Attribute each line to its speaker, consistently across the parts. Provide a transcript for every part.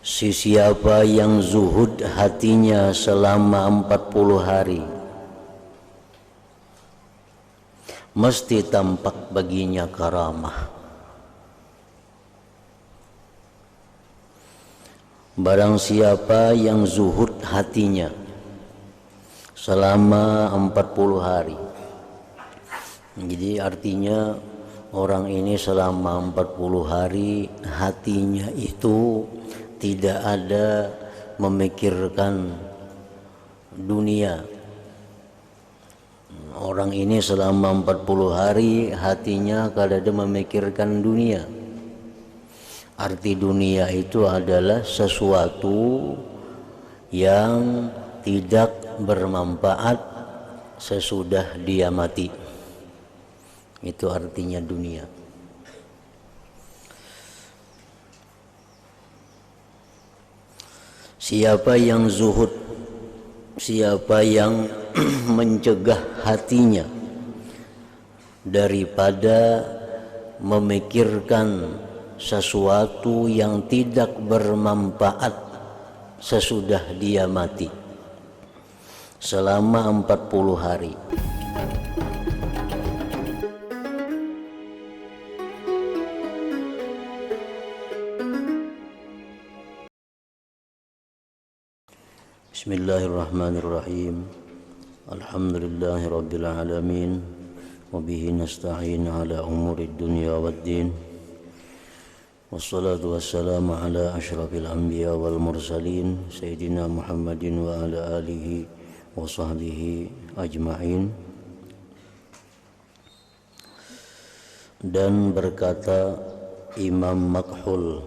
Speaker 1: Siapa yang zuhud hatinya selama 40 hari, mesti tampak baginya karamah. Barang siapa yang zuhud hatinya selama 40 hari, jadi artinya orang ini selama 40 hari hatinya itu tidak ada memikirkan dunia. Orang ini selama 40 hari hatinya kada ada memikirkan dunia. Arti dunia itu adalah sesuatu yang tidak bermanfaat sesudah dia mati. Itu artinya dunia. Siapa yang zuhud, siapa yang mencegah hatinya daripada memikirkan sesuatu yang tidak bermanfaat sesudah dia mati selama 40 hari. Bismillahirrahmanirrahim. Alhamdulillahi rabbil alamin. Wabihi nasta'in ala umurid dunya waddin. Wassalatu wassalamu ala ashrafil anbiya wal mursalin Sayyidina Muhammadin wa ala alihi wa sahbihi ajma'in. Dan berkata Imam Makhul,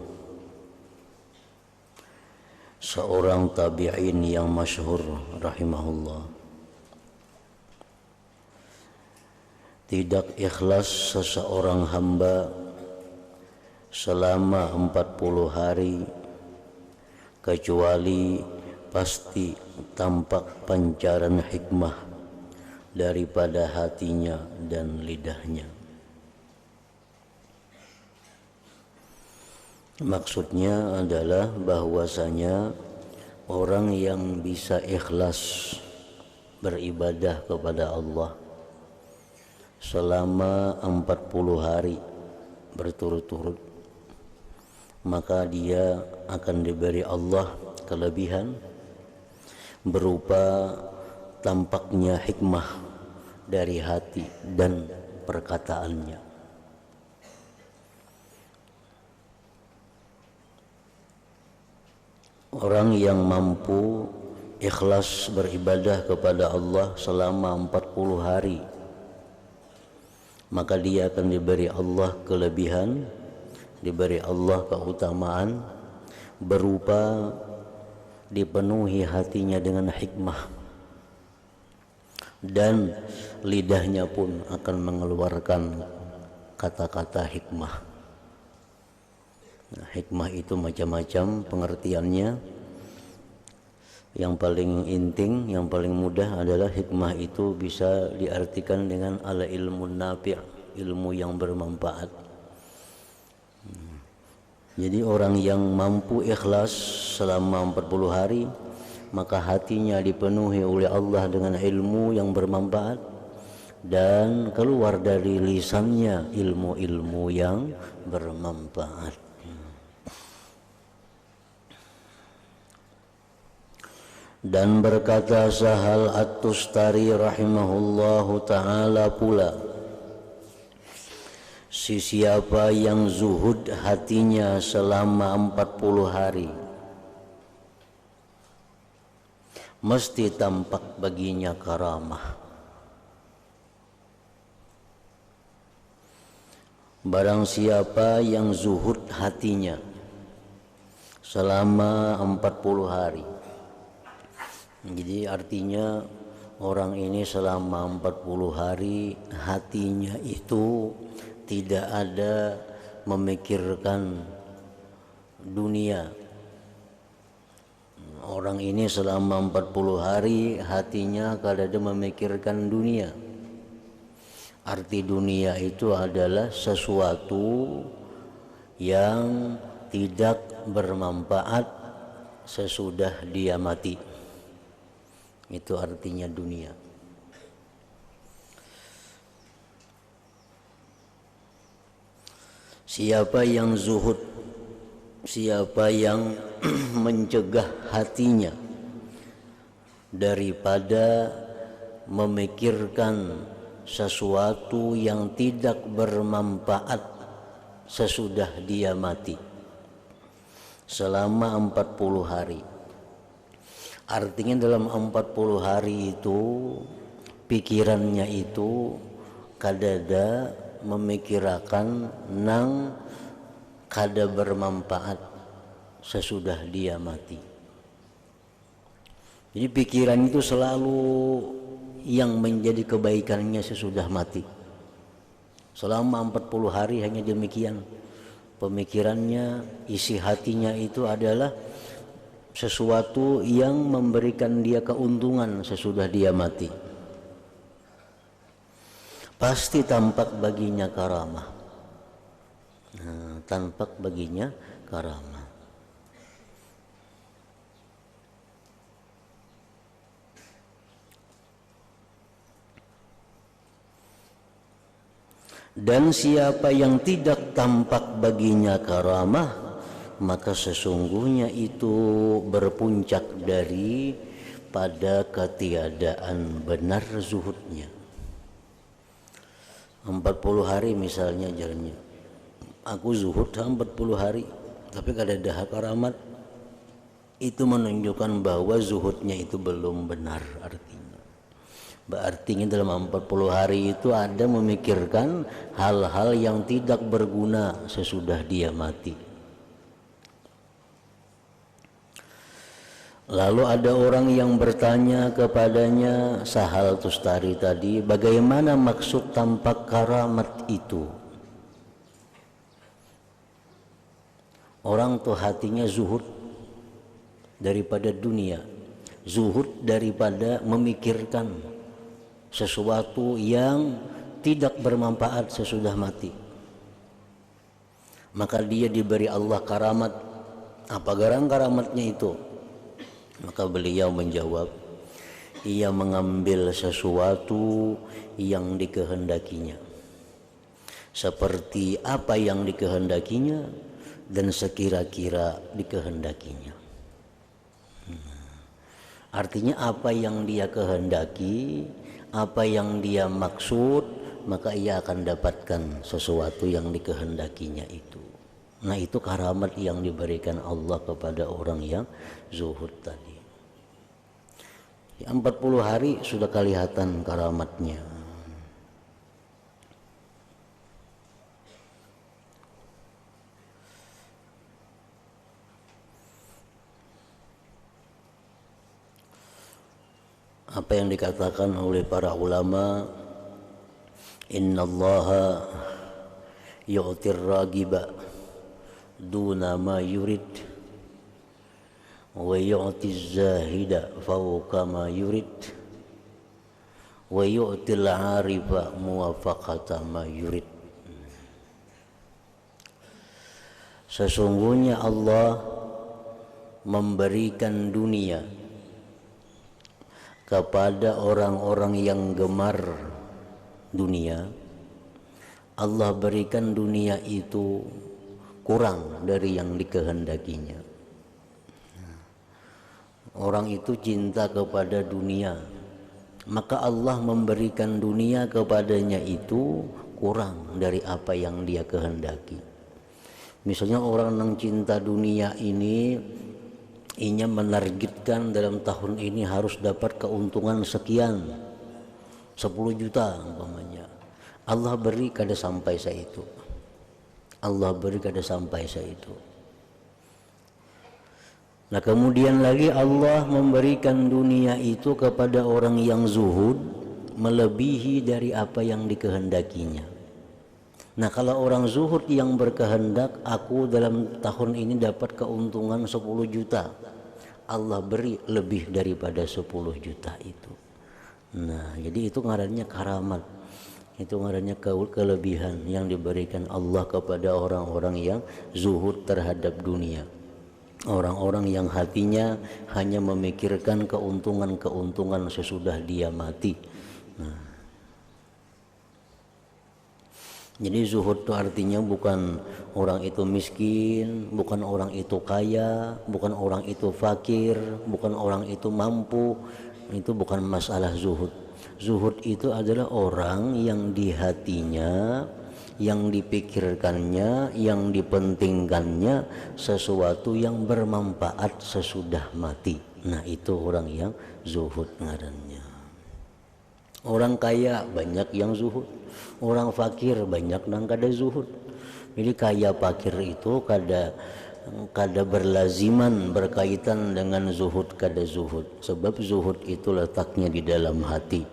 Speaker 1: seorang tabi'in yang masyhur rahimahullah, tidak ikhlas seseorang hamba selama 40 hari kecuali pasti tampak pancaran hikmah daripada hatinya dan lidahnya. Maksudnya adalah bahwasanya orang yang bisa ikhlas beribadah kepada Allah selama 40 hari berturut-turut, maka dia akan diberi Allah kelebihan berupa tampaknya hikmah dari hati dan perkataannya. Orang yang mampu ikhlas beribadah kepada Allah selama 40 hari, maka dia akan diberi Allah kelebihan, diberi Allah keutamaan berupa dipenuhi hatinya dengan hikmah, dan lidahnya pun akan mengeluarkan kata-kata hikmah. Nah, hikmah itu macam-macam pengertiannya. Yang paling inting, yang paling mudah adalah hikmah itu bisa diartikan dengan ala ilmu nafi', ilmu yang bermanfaat. Jadi orang yang mampu ikhlas selama 40 hari, maka hatinya dipenuhi oleh Allah dengan ilmu yang bermanfaat, dan keluar dari lisannya ilmu-ilmu yang bermanfaat. Dan berkata Sahal At-Tustari rahimahullahu ta'ala pula, siapa yang zuhud hatinya selama 40 hari, mesti tampak baginya karamah. Barang siapa yang zuhud hatinya selama 40 hari, jadi artinya orang ini selama 40 hari hatinya itu tidak ada memikirkan dunia. Orang ini selama 40 hari hatinya kada ada memikirkan dunia. Arti dunia itu adalah sesuatu yang tidak bermanfaat sesudah dia mati. Itu artinya dunia. Siapa yang zuhud, siapa yang mencegah hatinya daripada memikirkan sesuatu yang tidak bermanfaat sesudah dia mati selama 40 hari. Artinya dalam 40 hari itu pikirannya itu kadada memikirkan nang kada bermanfaat sesudah dia mati. Jadi pikiran itu selalu yang menjadi kebaikannya sesudah mati. Selama 40 hari hanya demikian. Pemikirannya, isi hatinya itu adalah sesuatu yang memberikan dia keuntungan sesudah dia mati. Pasti tampak baginya karamah. Tampak baginya karamah. Dan siapa yang tidak tampak baginya karamah, maka sesungguhnya itu berpuncak dari pada ketiadaan benar zuhudnya. 40 hari misalnya jalannya, aku zuhud 40 hari tapi kada ada karamat, itu menunjukkan bahwa zuhudnya itu belum benar. Artinya dalam 40 hari itu ada memikirkan hal-hal yang tidak berguna sesudah dia mati. Lalu ada orang yang bertanya kepadanya, Sahal Tustari tadi, bagaimana maksud tampak karamat itu? Orang tuh hatinya zuhud daripada dunia, zuhud daripada memikirkan sesuatu yang tidak bermanfaat sesudah mati. Maka dia diberi Allah karamat. Apa garang karamatnya itu? Maka beliau menjawab, ia mengambil sesuatu yang dikehendakinya, seperti apa yang dikehendakinya dan sekira-kira dikehendakinya. Artinya apa yang dia kehendaki, apa yang dia maksud, maka ia akan dapatkan sesuatu yang dikehendakinya itu. Nah, itu karamat yang diberikan Allah kepada orang yang zuhud tadi. 40 hari sudah kelihatan karamatnya. Apa yang dikatakan oleh para ulama, innallaha yu'tir ragiba duna ma yurid wa yu'tiz zahida fawqa ma yurid wa yu'til 'arifa muwafaqata ma yurid. Sesungguhnya Allah memberikan dunia kepada orang-orang yang gemar dunia. Allah berikan dunia itu kurang dari yang dikehendakinya. Orang itu cinta kepada dunia, maka Allah memberikan dunia kepadanya itu kurang dari apa yang dia kehendaki. Misalnya orang yang cinta dunia ini, ia menargetkan dalam tahun ini harus dapat keuntungan sekian, 10 juta umpamanya. Allah beri kada sampai seitu. Allah beri kada sampai seitu. Nah, kemudian lagi Allah memberikan dunia itu kepada orang yang zuhud melebihi dari apa yang dikehendakinya. Nah, kalau orang zuhud yang berkehendak, aku dalam tahun ini dapat keuntungan 10 juta. Allah beri lebih daripada 10 juta itu. Nah, jadi itu ngarannya karamat. Itu ngarannya kelebihan yang diberikan Allah kepada orang-orang yang zuhud terhadap dunia. Orang-orang yang hatinya hanya memikirkan keuntungan-keuntungan sesudah dia mati. Nah, jadi zuhud itu artinya bukan orang itu miskin, bukan orang itu kaya, bukan orang itu fakir, bukan orang itu mampu. Itu bukan masalah zuhud. Zuhud itu adalah orang yang di hatinya, yang dipikirkannya, yang dipentingkannya sesuatu yang bermanfaat sesudah mati. Nah, itu orang yang zuhud ngarannya. Orang kaya banyak yang zuhud, orang fakir banyak yang kada zuhud. Jadi kaya fakir itu kada berlaziman berkaitan dengan zuhud kada zuhud, sebab zuhud itu letaknya di dalam hati.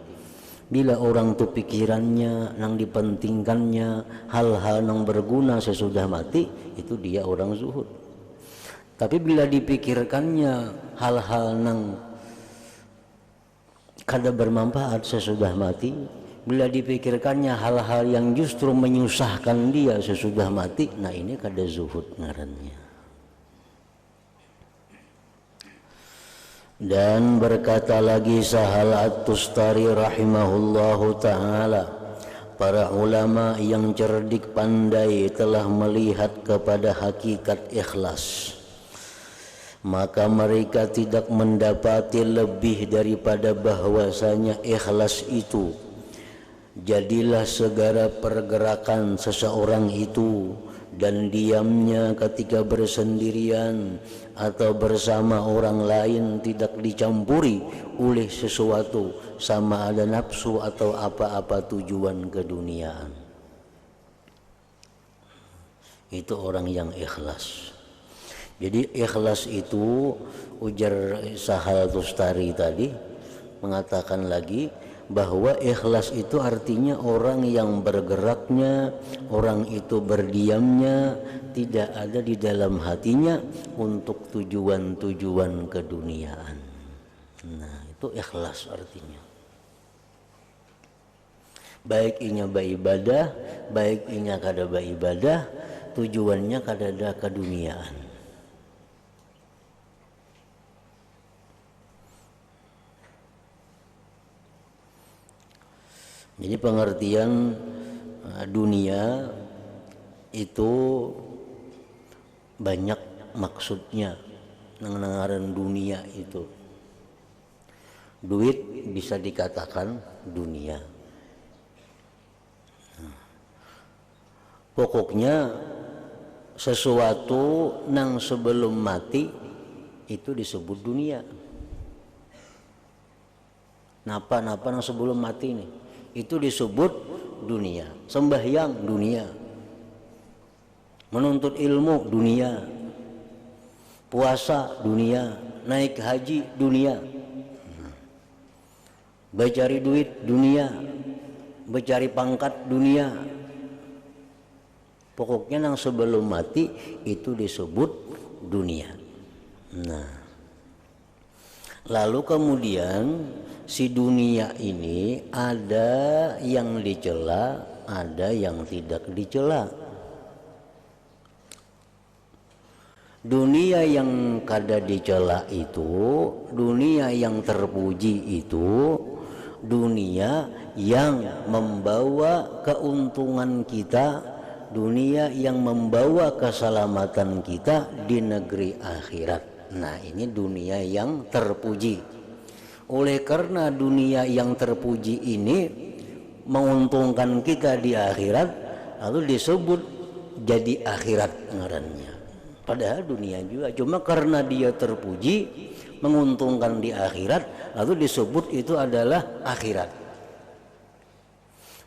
Speaker 1: Bila orang tu pikirannya nang dipentingkannya hal-hal nang berguna sesudah mati, itu dia orang zuhud. Tapi bila dipikirkannya hal-hal nang kada bermanfaat sesudah mati, bila dipikirkannya hal-hal yang justru menyusahkan dia sesudah mati, nah ini kada zuhud ngarannya. Dan berkata lagi Sahal At-Tustari rahimahullahu ta'ala, para ulama yang cerdik pandai telah melihat kepada hakikat ikhlas, maka mereka tidak mendapati lebih daripada bahwasanya ikhlas itu jadilah segala pergerakan seseorang itu, dan diamnya ketika bersendirian atau bersama orang lain tidak dicampuri oleh sesuatu, sama ada nafsu atau apa-apa tujuan keduniaan. Itu orang yang ikhlas. Jadi ikhlas itu, ujar Sahal Tustari tadi mengatakan lagi bahwa ikhlas itu artinya orang yang bergeraknya, orang itu berdiamnya tidak ada di dalam hatinya untuk tujuan-tujuan keduniaan. Nah, itu ikhlas artinya. Baik inya beribadah, baik inya kada beribadah, tujuannya kada ada keduniaan. Jadi pengertian dunia itu banyak maksudnya. Nangaran dunia itu, duit bisa dikatakan dunia. Pokoknya sesuatu nang sebelum mati itu disebut dunia. Napa-napa nang sebelum mati nih, itu disebut dunia. Sembahyang dunia, menuntut ilmu dunia, puasa dunia, naik haji dunia, mencari duit dunia, mencari pangkat dunia. Pokoknya yang sebelum mati itu disebut dunia. Nah, lalu kemudian si dunia ini ada yang dicela, ada yang tidak dicela. Dunia yang kada dicela itu, dunia yang terpuji itu, dunia yang membawa keuntungan kita, dunia yang membawa keselamatan kita di negeri akhirat. Nah, ini dunia yang terpuji. Oleh karena dunia yang terpuji ini menguntungkan kita di akhirat, lalu disebut jadi akhirat ngarannya. Padahal dunia juga, cuma karena dia terpuji menguntungkan di akhirat, lalu disebut itu adalah akhirat.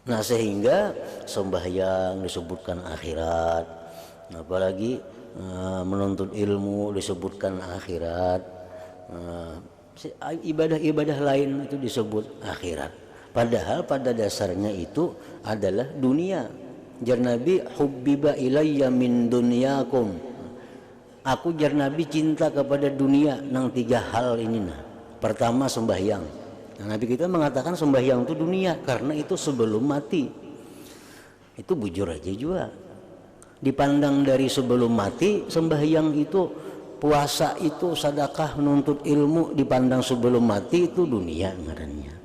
Speaker 1: Nah, sehingga sembahyang disebutkan akhirat, apalagi menuntut ilmu disebutkan akhirat, ibadah-ibadah lain itu disebut akhirat. Padahal pada dasarnya itu adalah dunia. Jar Nabi, hubbiba ilayya min dunyakum, aku jar Nabi cinta kepada dunia nang tiga hal ini. Nah, pertama sembahyang. Nah, Nabi kita mengatakan sembahyang itu dunia karena itu sebelum mati. Itu bujur aja juga. Dipandang dari sebelum mati, sembahyang itu puasa itu, sedekah, menuntut ilmu dipandang sebelum mati itu dunia ngarannya.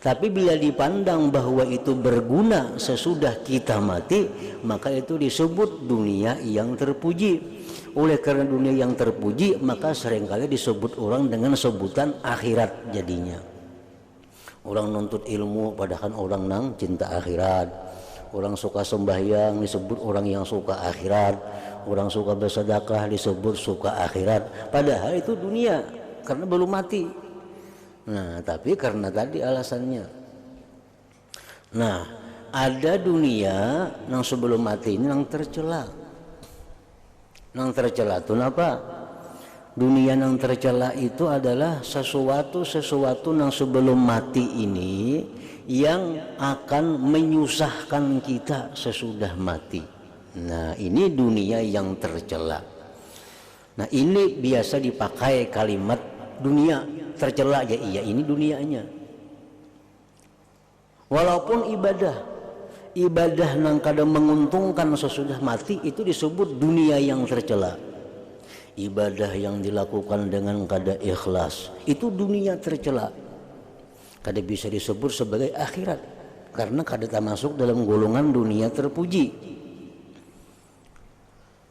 Speaker 1: Tapi bila dipandang bahwa itu berguna sesudah kita mati, maka itu disebut dunia yang terpuji. Oleh karena dunia yang terpuji, maka seringkali disebut orang dengan sebutan akhirat jadinya. Orang nuntut ilmu padahal orang nang cinta akhirat. Orang suka sembahyang disebut orang yang suka akhirat. Orang suka bersedekah disebut suka akhirat. Padahal itu dunia karena belum mati. Nah, tapi karena tadi alasannya. Nah, ada dunia yang sebelum mati ini yang tercela. Yang tercela itu apa? Dunia yang tercela itu adalah sesuatu yang sebelum mati ini yang akan menyusahkan kita sesudah mati. Nah, ini dunia yang tercela. Nah, ini biasa dipakai kalimat dunia tercela, ya iya ini dunianya. Walaupun ibadah yang kadang menguntungkan sesudah mati itu disebut dunia yang tercela. Ibadah yang dilakukan dengan kada ikhlas itu dunia tercela. Kada bisa disebut sebagai akhirat karena kada termasuk dalam golongan dunia terpuji.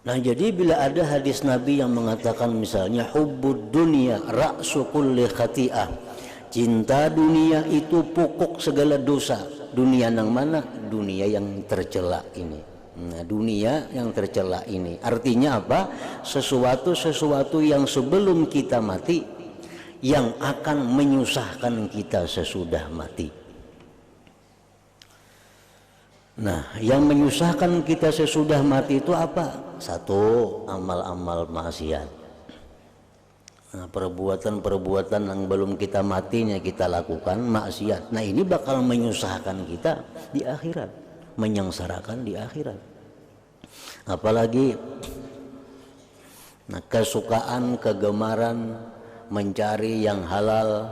Speaker 1: Nah, jadi bila ada hadis Nabi yang mengatakan misalnya hubbud dunya ra'su kulli khati'ah, cinta dunia itu pokok segala dosa. Dunia yang mana? Dunia yang tercela ini. Nah, dunia yang tercela ini artinya apa? Sesuatu yang sebelum kita mati yang akan menyusahkan kita sesudah mati. Nah, yang menyusahkan kita sesudah mati itu apa? Satu, amal-amal maksiat. Nah, perbuatan-perbuatan yang belum kita matinya kita lakukan maksiat. Nah, ini bakal menyusahkan kita di akhirat, menyengsarakan di akhirat. Apalagi nah, kesukaan, kegemaran mencari yang halal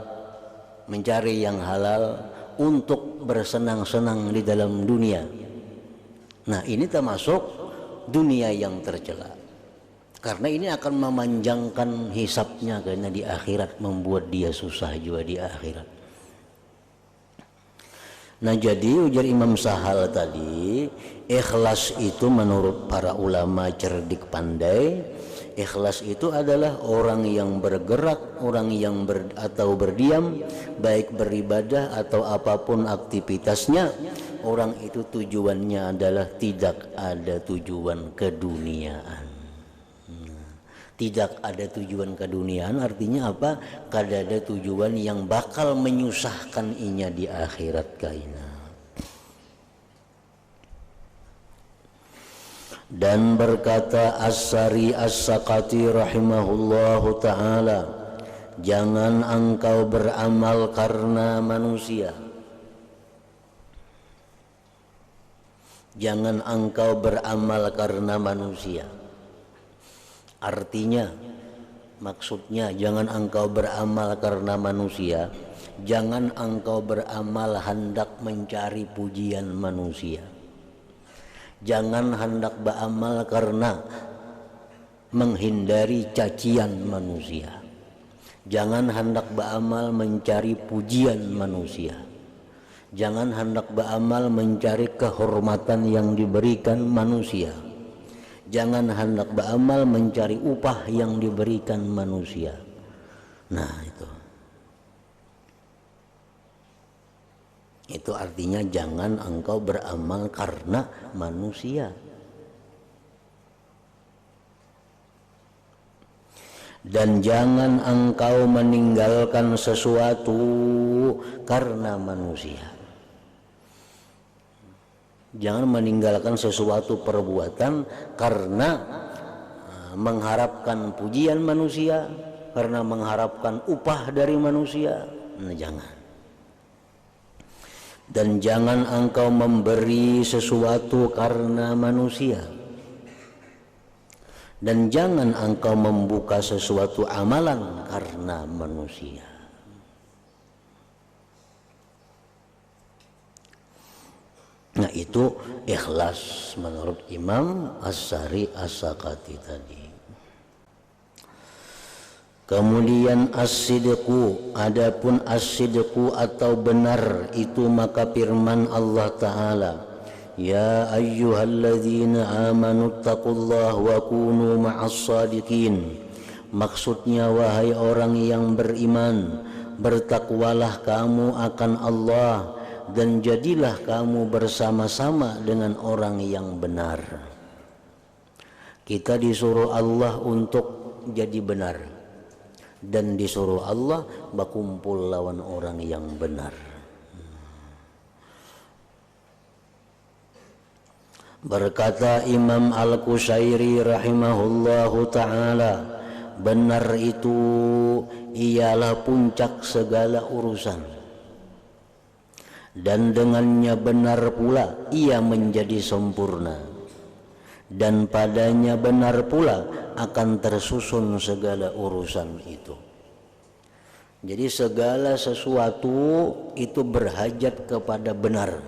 Speaker 1: untuk bersenang-senang di dalam dunia. Nah, ini termasuk dunia yang tercela. Karena ini akan memanjangkan hisapnya karena di akhirat, membuat dia susah juga di akhirat. Nah, jadi ujar Imam Sahal tadi, ikhlas itu menurut para ulama cerdik pandai, ikhlas itu adalah orang yang bergerak, orang yang atau berdiam, baik beribadah atau apapun aktivitasnya, orang itu tujuannya adalah tidak ada tujuan keduniaan. Tidak ada tujuan keduniaan artinya apa? Kada ada tujuan yang bakal menyusahkan inya di akhirat kaina. Dan berkata As-Sari As-Sakati rahimahullahu ta'ala, jangan engkau beramal karena manusia. Jangan engkau beramal karena manusia. Artinya, maksudnya jangan engkau beramal karena manusia, jangan engkau beramal hendak mencari pujian manusia, jangan hendak beramal karena menghindari cacian manusia, jangan hendak beramal mencari pujian manusia, jangan hendak beramal mencari kehormatan yang diberikan manusia, jangan hendak beramal mencari upah yang diberikan manusia. Nah, itu artinya jangan engkau beramal karena manusia. Dan jangan engkau meninggalkan sesuatu karena manusia. Jangan meninggalkan sesuatu perbuatan karena mengharapkan pujian manusia, karena mengharapkan upah dari manusia. Nah, jangan. Dan jangan engkau memberi sesuatu karena manusia. Dan jangan engkau membuka sesuatu amalan karena manusia. Nah, itu ikhlas menurut Imam As-Sari As-Sakati tadi. Kemudian as-sidqu, adapun as-sidqu atau benar itu maka firman Allah Ta'ala, ya ayyuhalladzina amanu taqullaha wa kunu ma'as sadiqin. Maksudnya wahai orang yang beriman, bertakwalah kamu akan Allah dan jadilah kamu bersama-sama dengan orang yang benar. Kita disuruh Allah untuk jadi benar dan disuruh Allah berkumpul lawan orang yang benar. Berkata Imam Al-Qushairi rahimahullahu ta'ala, benar itu ialah puncak segala urusan, dan dengannya benar pula ia menjadi sempurna, dan padanya benar pula akan tersusun segala urusan itu. Jadi segala sesuatu itu berhajat kepada benar.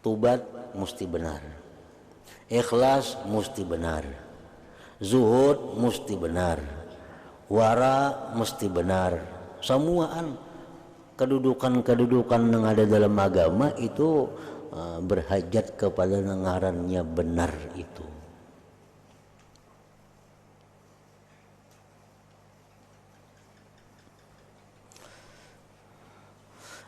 Speaker 1: Tobat mesti benar, ikhlas mesti benar, zuhud mesti benar, wara mesti benar. Semuaan kedudukan-kedudukan yang ada dalam agama itu berhajat kepada ngarannya benar itu.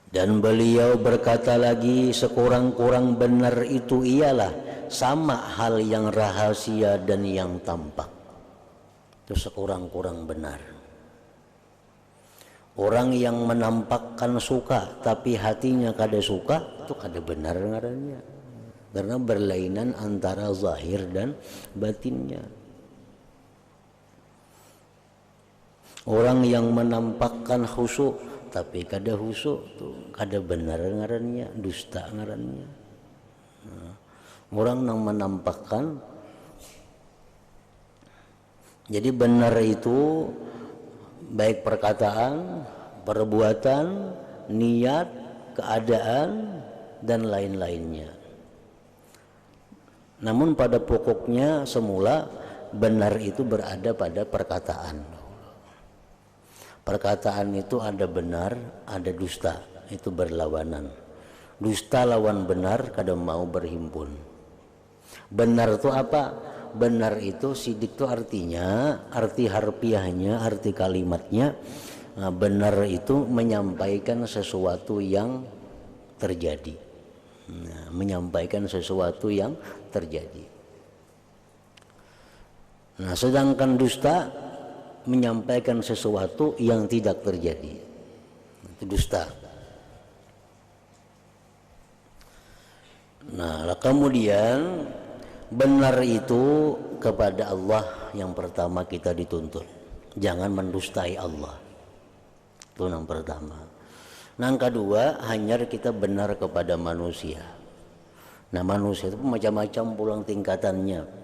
Speaker 1: Dan beliau berkata lagi, sekurang-kurang benar itu ialah sama hal yang rahasia dan yang tampak. Itu sekurang-kurang benar. Orang yang menampakkan suka tapi hatinya kada suka, itu kada benar ngarannya. Karena berlainan antara zahir dan batinnya. Orang yang menampakkan khusyuk tapi kada khusyuk, itu kada benar ngarannya, dusta ngarannya. Orang yang menampakkan, jadi benar itu baik perkataan, perbuatan, niat, keadaan, dan lain-lainnya. Namun pada pokoknya semula benar itu berada pada perkataan. Perkataan itu ada benar, ada dusta, itu berlawanan. Dusta lawan benar kada mau berhimpun. Benar itu apa? Benar itu sidik itu artinya, arti harfiahnya, arti kalimatnya, benar itu menyampaikan sesuatu yang terjadi. Menyampaikan sesuatu yang terjadi. Nah, sedangkan dusta menyampaikan sesuatu yang tidak terjadi. Itu dusta. Nah, kemudian benar itu kepada Allah yang pertama kita dituntut. Jangan mendustai Allah. Itu yang pertama. Yang kedua, hanya kita benar kepada manusia. Nah, manusia itu macam-macam pulang tingkatannya.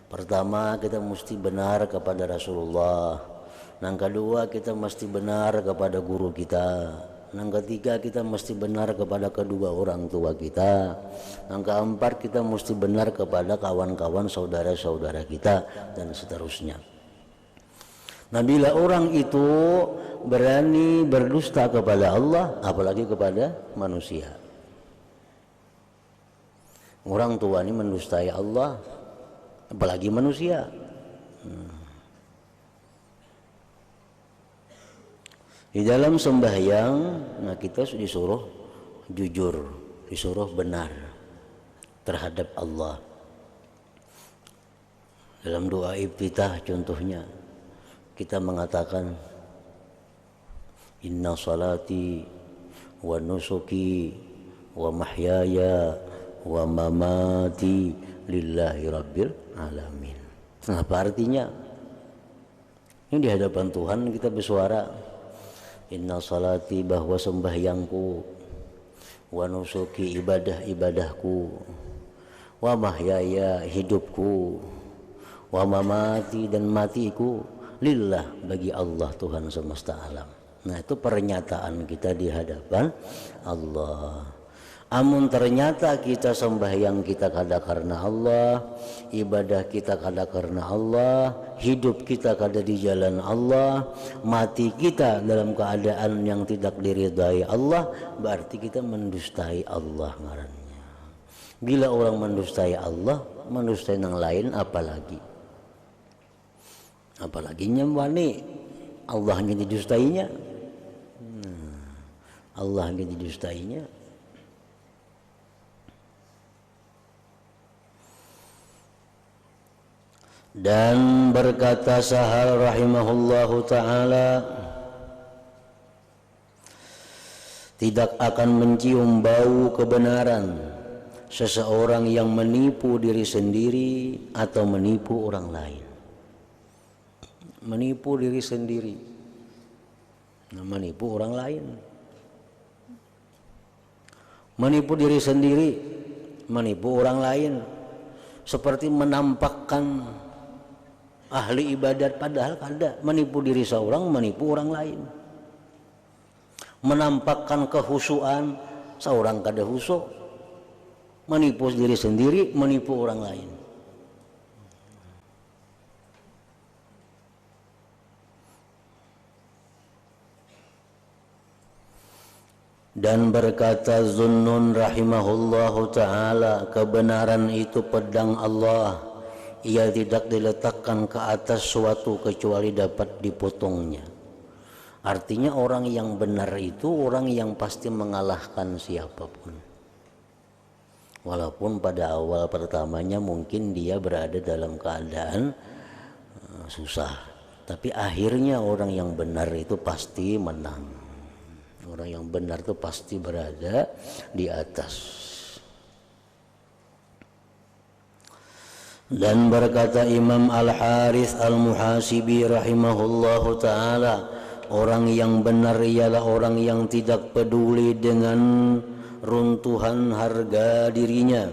Speaker 1: Pertama, kita mesti benar kepada Rasulullah. Yang kedua, kita mesti benar kepada guru kita. Yang ketiga, kita mesti benar kepada kedua orang tua kita. Yang keempat, kita mesti benar kepada kawan-kawan saudara-saudara kita, dan seterusnya. Nah, bila orang itu berani berdusta kepada Allah, apalagi kepada manusia. Orang tua ini mendustai Allah, apalagi manusia. Di dalam sembahyang, nah kita disuruh jujur, disuruh benar terhadap Allah. Dalam doa iftitah contohnya, kita mengatakan inna salati wa nusuki wa mahyaya wa mamati lillahi rabbil alamin. Apa artinya? Ini di hadapan Tuhan kita bersuara inna salati, bahwa sembahyangku, wa nusuki, ibadah-ibadahku, wa mahyaya, hidupku, wa mamati, dan matiku, lillah, bagi Allah Tuhan semesta alam. Nah, itu pernyataan kita di hadapan Allah. Amun ternyata kita sembahyang kita kada karena Allah, ibadah kita kada karena Allah, hidup kita kada di jalan Allah, mati kita dalam keadaan yang tidak diridai Allah, berarti kita mendustai Allah ngarannya. Bila orang mendustai Allah, mendustai yang lain apalagi nyembani Allahnya didustainya, Allahnya didustainya. Dan berkata Sahal rahimahullahu ta'ala, tidak akan mencium bau kebenaran seseorang yang menipu diri sendiri atau menipu orang lain. Menipu diri sendiri, menipu orang lain. Menipu diri sendiri, menipu orang lain, seperti menampakkan ahli ibadat padahal kada, menipu diri seorang, menipu orang lain. Menampakkan kehusuan, seorang kada husu, menipu diri sendiri, menipu orang lain. Dan berkata Zunnun rahimahullahu ta'ala, kebenaran itu pedang Allah, ia tidak diletakkan ke atas suatu kecuali dapat dipotongnya. Artinya orang yang benar itu orang yang pasti mengalahkan siapapun. Walaupun pada awal pertamanya mungkin dia berada dalam keadaan susah, tapi akhirnya orang yang benar itu pasti menang. Orang yang benar itu pasti berada di atas. Dan berkata Imam Al-Harith Al-Muhasibi rahimahullahu ta'ala, orang yang benar ialah orang yang tidak peduli dengan runtuhan harga dirinya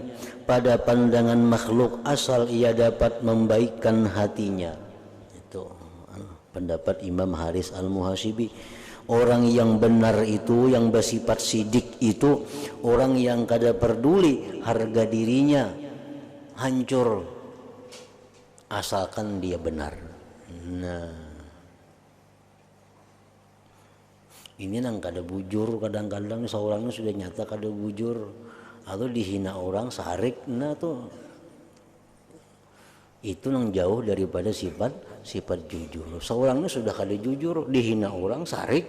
Speaker 1: pada pandangan makhluk asal ia dapat membaikkan hatinya. Itu pendapat Imam Harith Al-Muhasibi. Orang yang benar itu, yang bersifat sidik itu, orang yang kada peduli harga dirinya hancur asalkan dia benar. Nah, ini nang kada bujur, kadang-kadang seorangnya sudah nyata kada bujur atau dihina orang sarik, nah tuh itu nang jauh daripada sifat jujur. Seorangnya sudah kada jujur, dihina orang sarik,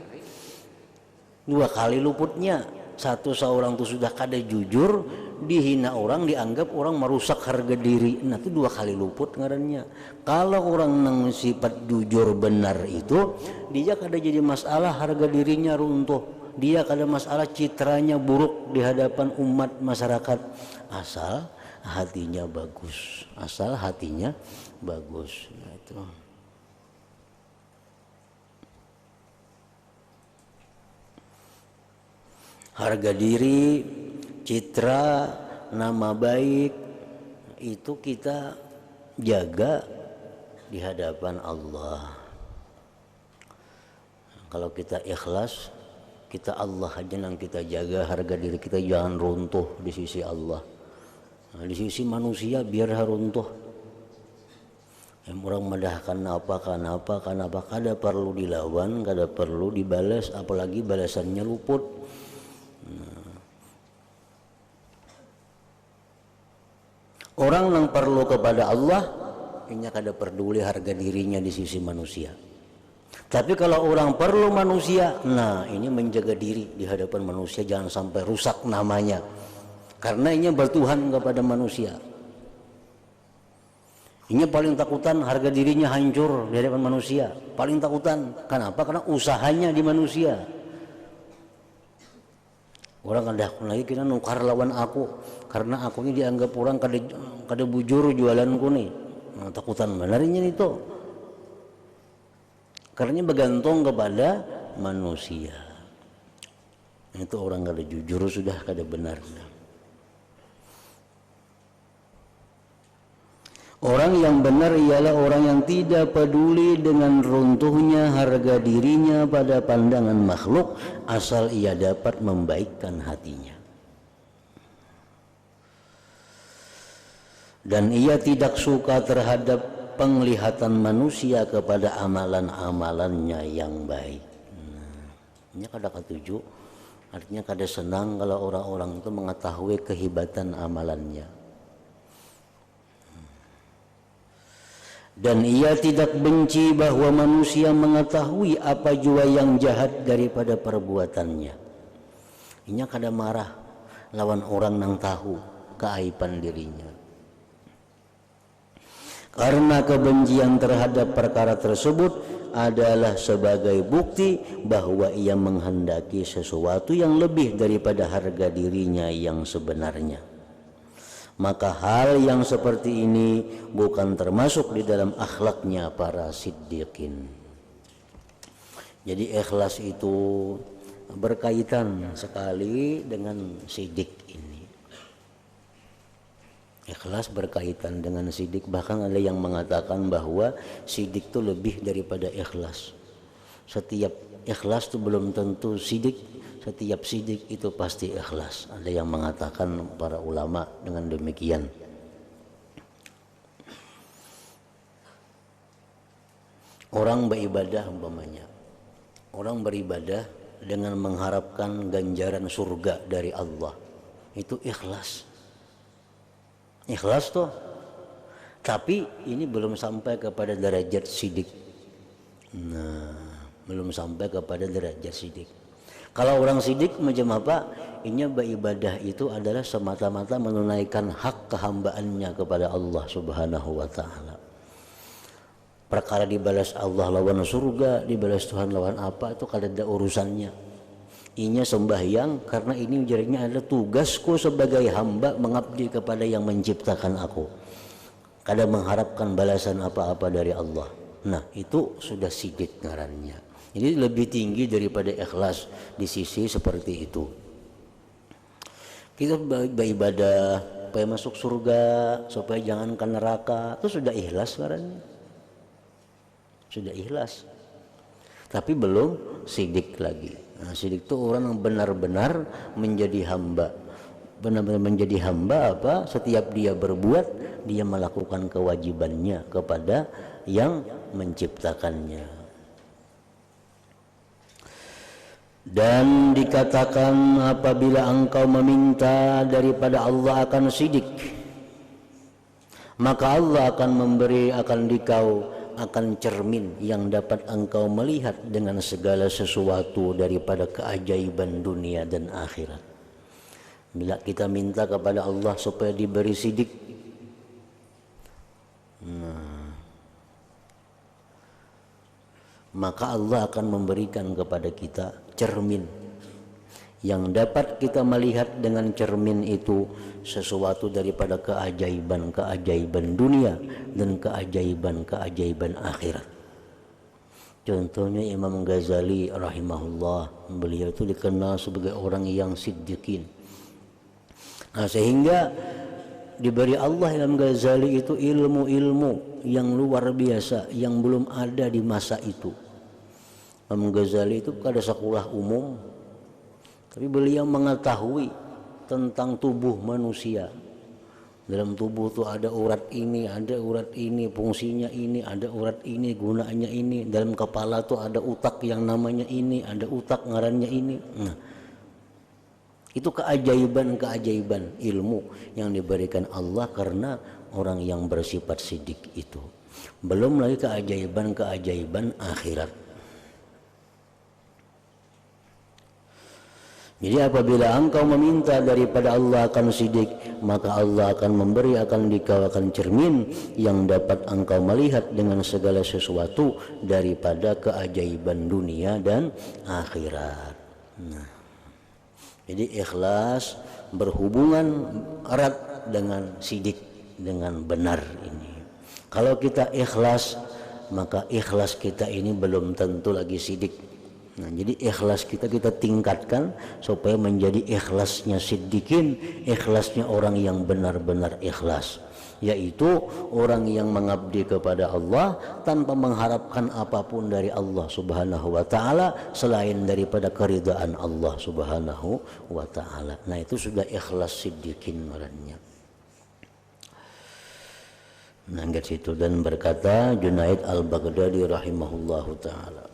Speaker 1: dua kali luputnya. Satu, seorang itu sudah kada jujur, dihina orang, dianggap orang merusak harga diri, nah itu dua kali luput ngarannya. Kalau orang nang sifat jujur benar itu, dia kada jadi masalah harga dirinya runtuh, dia kada masalah citranya buruk di hadapan umat masyarakat, asal hatinya bagus, asal hatinya bagus. Nah, itu harga diri, citra, nama baik itu kita jaga di hadapan Allah. Kalau kita ikhlas, kita Allah aja yang kita jaga, harga diri kita jangan runtuh di sisi Allah. Nah, di sisi manusia biar runtuh. Yang orang medahkan apa, kada perlu dilawan, kada perlu dibalas, apalagi balasannya luput. Nah, orang yang perlu kepada Allah, ini kada peduli harga dirinya di sisi manusia. Tapi kalau orang perlu manusia, nah ini menjaga diri di hadapan manusia, jangan sampai rusak namanya. Karena ini bertuhan kepada manusia. Ini paling takutan harga dirinya hancur di hadapan manusia. Paling takutan. Kenapa? Karena usahanya di manusia. Orang kada lagi kena nukar lawan aku, karena aku ini dianggap orang kada bujur jualanku nih. Nah, takutan benarnya itu. Karena bergantung kepada manusia. Itu orang kada jujur sudah kada benar. Orang yang benar ialah orang yang tidak peduli dengan runtuhnya harga dirinya pada pandangan makhluk asal ia dapat membaikkan hatinya. Dan ia tidak suka terhadap penglihatan manusia kepada amalan-amalannya yang baik. Ini kada ketujuh, artinya kada senang kalau orang-orang itu mengetahui kehebatan amalannya. Dan ia tidak benci bahwa manusia mengetahui apa jua yang jahat daripada perbuatannya. Inya kada marah lawan orang nang tahu keaiban dirinya. Karena kebencian terhadap perkara tersebut adalah sebagai bukti bahwa ia menghendaki sesuatu yang lebih daripada harga dirinya yang sebenarnya. Maka hal yang seperti ini bukan termasuk di dalam akhlaknya para siddiqin. Jadi ikhlas itu berkaitan sekali dengan sidik ini. Ikhlas berkaitan dengan sidik, bahkan ada yang mengatakan bahwa sidik itu lebih daripada ikhlas. Setiap ikhlas itu belum tentu sidik, setiap sidik itu pasti ikhlas. Ada yang mengatakan para ulama dengan demikian. Orang beribadah umpamanya, orang beribadah dengan mengharapkan ganjaran surga dari Allah, itu ikhlas. Ikhlas tuh, tapi ini belum sampai kepada derajat sidik. Belum sampai kepada derajat sidik. Kalau orang sidik macam apa? Inya beribadah itu adalah semata-mata menunaikan hak kehambaannya kepada Allah Subhanahu wa taala. Perkara dibalas Allah lawan surga, dibalas Tuhan lawan apa, itu kada ada urusannya. Inya sembahyang karena ini jadinya adalah tugasku sebagai hamba mengabdi kepada yang menciptakan aku. Kada mengharapkan balasan apa-apa dari Allah. Nah, itu sudah sidik ngarannya. Jadi lebih tinggi daripada ikhlas di sisi seperti itu. Kita beribadah supaya masuk surga, supaya jangan ke neraka, itu sudah ikhlas ngarannya. Sudah ikhlas. Tapi belum sidik lagi. Nah, sidik itu orang yang benar-benar menjadi hamba. Benar-benar menjadi hamba apa? Setiap dia berbuat, dia melakukan kewajibannya kepada yang menciptakannya. Dan dikatakan apabila engkau meminta daripada Allah akan sidik, maka Allah akan memberi akan dikau akan cermin yang dapat engkau melihat dengan segala sesuatu daripada keajaiban dunia dan akhirat. Bila kita minta kepada Allah supaya diberi sidik, maka Allah akan memberikan kepada kita cermin yang dapat kita melihat dengan cermin itu sesuatu daripada keajaiban-keajaiban dunia dan keajaiban-keajaiban akhirat. Contohnya Imam Ghazali rahimahullah, beliau itu dikenal sebagai orang yang siddiqin. Nah, sehingga diberi Allah Imam Ghazali itu ilmu-ilmu yang luar biasa yang belum ada di masa itu. Imam Ghazali itu kada sekolah umum, tapi beliau mengetahui tentang tubuh manusia. Dalam tubuh itu ada urat ini, fungsinya ini, ada urat ini, gunaannya ini. Dalam kepala itu ada utak yang namanya ini, ada utak ngarannya ini. Nah, itu keajaiban-keajaiban ilmu yang diberikan Allah karena orang yang bersifat sidik itu. Belum lagi keajaiban-keajaiban akhirat. Jadi apabila engkau meminta daripada Allah akan sidik, maka Allah akan memberi akan dikau akan cermin yang dapat engkau melihat dengan segala sesuatu daripada keajaiban dunia dan akhirat. Nah, jadi ikhlas berhubungan erat dengan sidik, dengan benar ini. Kalau kita ikhlas, maka ikhlas kita ini belum tentu lagi sidik. Nah, jadi ikhlas kita tingkatkan supaya menjadi ikhlasnya siddiqin, ikhlasnya orang yang benar-benar ikhlas, yaitu orang yang mengabdi kepada Allah tanpa mengharapkan apapun dari Allah Subhanahu wa taala selain daripada keridhaan Allah Subhanahu wa taala. Nah, itu sudah ikhlas siddiqin namanya. Nah, situ dan berkata Junaid al-Baghdadi rahimahullahu taala,